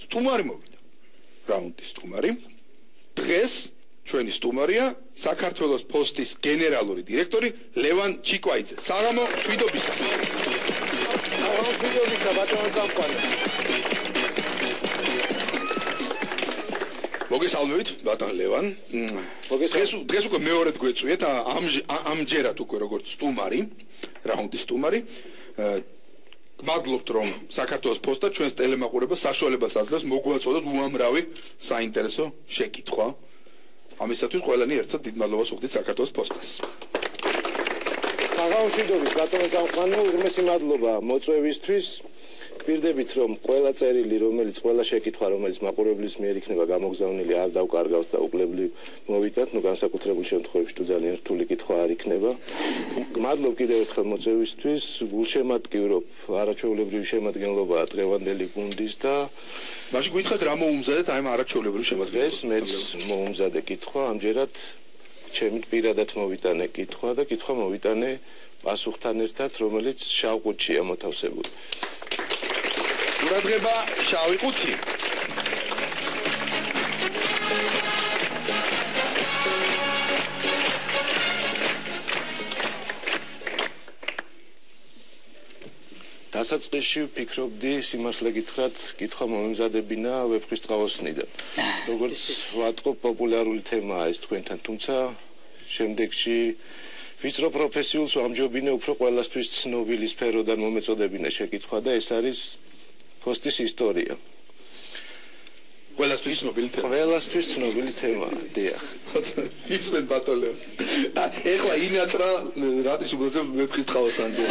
სტუმარი მოვიდა. რაუნდის სტუმარი. დღეს ჩვენი სტუმარია საქართველოს პოსტის გენერალური დირექტორი ლევან ჩიკვაიძე. საღამო შვიდობისა. საღამო შვიდობისა ბატონო წამყვანი. მოგესალმებით ბატონ ლევან. დღეს უკვე მეორედ გვეწვიეთ ამჯერად უკვე როგორც სტუმარი, რაუნდის სტუმარი. გმადლობთ რომ საქართველოს პოსტა ჩვენს ტელემაყურებელს საშუალებას აძლევს მოგვაწოდოთ უამრავი საინტერესო შეკითხვა. ამისათვის ყველანი ერთად დიდ მადლობას ვუხდით საქართველოს პოსტას. საღამო შვიდობის ბატონო წამყვანი, უღრმესი მადლობა მოწვევისთვის. გვირდებით რომ ყველა წერილი, რომელიც ყველა შეკითხვა, რომელიც მაყურებლის მიერ იქნება გამოგზავნილი, არ დავკარგავთ და უკლებლივ მოვიტანთ, განსაკუთრებულ შემთხვევებში თუ ძალიან რთული კითხვა არ იქნება. გმადლობ კიდევ ერთხელ მოწვევისთვის, გულშემატკივრობ არაჩვეულებრივი შემადგენლობაა დღევანდელი გუნდის და მაშინ გითხრათ რა მოუმზადეთ აი ამ არაჩვეულებრივ შემადგენლობას? მეც მოუმზადე კითხვა, ამჯერად ჩემი პირადად მოვიტანე კითხვა და კითხვა მოვიტანე პასუხთან ერთად, რომელიც შავყუთშია მოთავსებული. ყურადღება შავი ყუთი. დასაწყისში ვფიქრობდი სიმართლე გითხრათ, კითხვა მომემზადებინა ვეფხვის ტყავოსნიდან. როგორც ვატყობ, პოპულარული თემაა ეს თქვენთან, თუმცა შემდეგში ვიწრო პროფესიულს ვამჯობინე უფრო ყველასთვის ცნობილი სფეროდან მომეწოდებინა შეკითხვა და ეს არის პოსტის ისტორია. ყველასთვის ცნობილი თემა. ყველასთვის ცნობილი თემაა, დიახ. ისმენ ბატონო. ეხლა ინატრა რატის უბრალოდ ვეფხვის ტყავოსანზე.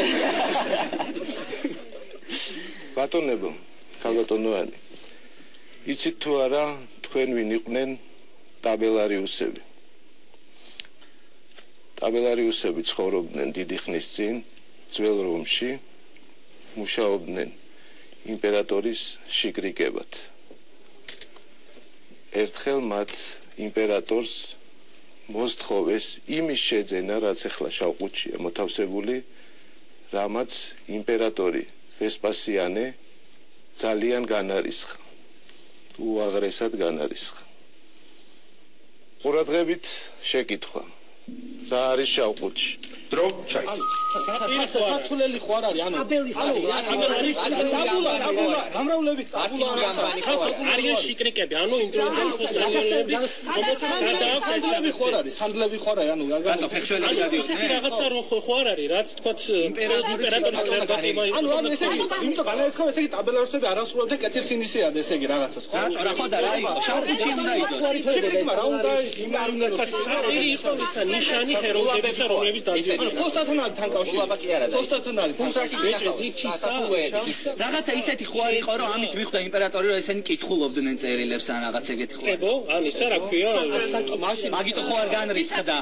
ბატონებო, ქალბატონოანი. იცით თუ არა, თქვენ ვინ იყვნენ ტაბელარიუსები? ტაბელარიუსები ცხოვრობდნენ დიდი ხნის წინ ძველ რომში, მუშაობდნენ იმპერატორის შიკრიკებად. ერთხელ მათ იმპერატორს მოსთხოვეს იმის შეძენა, რაც ახლა შავყუთშია მოთავსებული, რამაც იმპერატორი ვესპასიანე ძალიან განარისხა. უაღრესად განარისხა. ყურადღებით შეკითხვა. რა არის შავყუთში? დრო ჩაით. სათულელი ხო არ არის? ანუ გამრავლებით ტაბულა არიან შიკრიკები, ანუ იმდროინდელი სანდლები ხო არ არის? ანუ რატო ფეხშველები გადიოდნენ? ისეთი რაღაცა ხო არ არის, რაც თქვა იმპერატორის კლებატება. ანუ ესე იგი, იმიტომ განაცხადა ესე იგი ტაბელარუსები არასრულებდნენ კეთილ სინდისიად ესე იგი რაღაცას ხო? რა ხო და რა იყო? შავყუთში უნდა იყოს. შიკრიკმა რა უნდა ის ნიშანი ჰეროდებისა რომლებიც დაიწყო. პოსტასთან არის თან კავშირი. პოსტასთან არის. თუმცა რაღაცა ისეთი ხო არ იყო, რომ ამით მიხვდა იმპერატორი, რომ ესენი კითხულობდნენ წერილებს ან რაღაც ეგეთი ხო? ებო, ან ისა რა ქვია? მაგიტო ხო არ განრისხდა?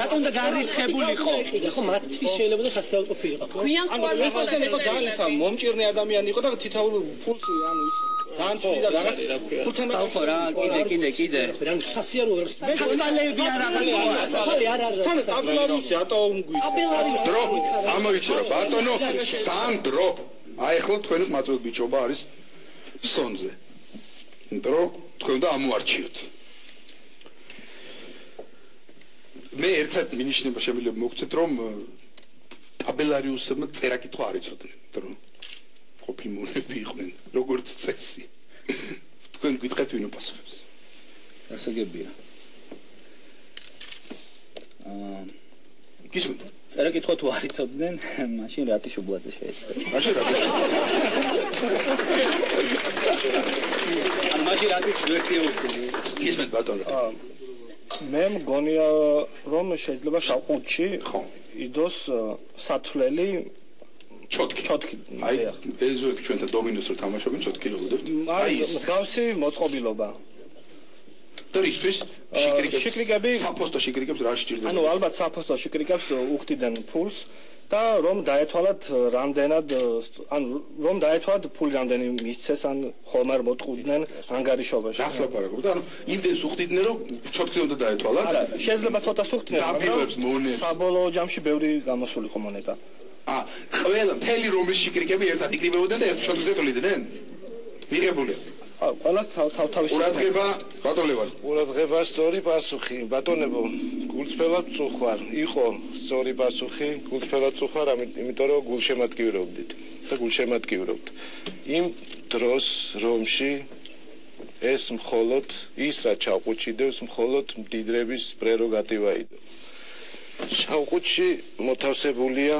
რატომ და განრისხებულიყო? ხო მათთვის შეიძლება და სასწაულო ყოფილიყო. ქვიან ხო არ იყო ძალიან მომჭირნე ადამიანი იყო და თითოეულ ფულს ანუ ის ძალიან თვილი და რაღაც ფულთან ხო რა, კიდე. რან სასიარო სათვალეები არ რაღაცა. თან ტაბელარუსი ატომგვი. დრო ამოიწურა ბატონო სანდრო. აი ახლა თქვენი მაწვევ ბიჭობა არის სონზე. დრო თქვენ და ამოარჩიოთ. მე ერთად მინიშნება შემიძლია მოგცეთ რომ ტაბელარიუსებმა წერა კითხვა არ იცოდნენ. დრო ყოფილი მონები იყვნენ როგორც წესი. თქვენ გითხეთ ვინ უპასუხებს? გასაგებია. გისმენთ? წერა კითხვა თუ არ იცოდნენ, მაშინ რატი შუბლაძე შეეცდა. მაშინ რატი? მაშინ რატი ვერსიოები. გისმენთ ბატონო? მე მგონია რომ შეიძლება შავყუთში იდოს სათვლელი ჩოტკი. აი ეზოები ჩვენთან დომინოს რო თამაშობენ ჩოტკი რო ვუდებთ. აი მსგავსი მოწყობილობა. ისთვის შიკრიკები საფოსტო შიკრიკებს რა სჭირდება? ანუ ალბათ საფოსტო შიკრიკებს უხდიდნენ ფულს და რომ დაეთვალათ რამდენად ანუ რომ დაეთვალათ ფული რამდენი მისცეს ან ხომ არ მოტყუდნენ ანგარიშობაში. გასლაპარაკობ და ანუ იმდენს უხდიდნენ რომ ჩოტკი უნდა დაეთვალათ? არა, შეიძლება ცოტა სუხდნენ. დაბილებს მონეტა. საბოლოო ჯამში ბევრი გამოსულიყო მონეტა. ყველა მთელი რომის შიკრიკები ერთად იკრიბებოდნენ და ერთ ჩოტკზე თვლიდნენ? მიღებულია. ყველას თავთავის ყურადღება ბატონ ლევან. ყურადღება სწორი პასუხი. ბატონებო, გულწრფელად წუხარ. იყო სწორი პასუხი, გულწრფელად წუხარ, იმიტომ რომ გულშემატკივრობდით და გულშემატკივრობთ. იმ დროს რომში ეს მხოლოდ ის რა ჩავყუჩიდევს, მხოლოდ მდიდრების პრეროგატივა იყო. შავყუთში მოთავსებულია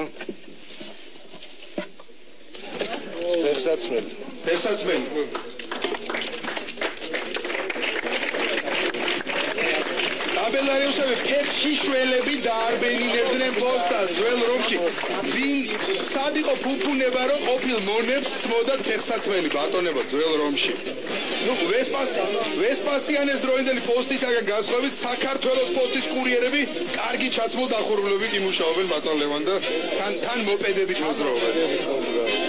ფეხსაცმელი. აბელარიუსები ფეხშიშველები დაარბენინებდნენ პოსტას ძველ რომში. ვინ სად იყო ფუფუნება რომ ყოფილ მონებს სმოდათ ფეხსაცმელი ბატონებო ძველ რომში. ვესპასიანეს დროინდელი პოსტისაგან განსხვავებით საქართველოს პოსტის კურიერები კარგი ჩაცმულ დახურულობით იმუშაობენ ბატონ ლევან და თან მოპედებით მოძრაობენ.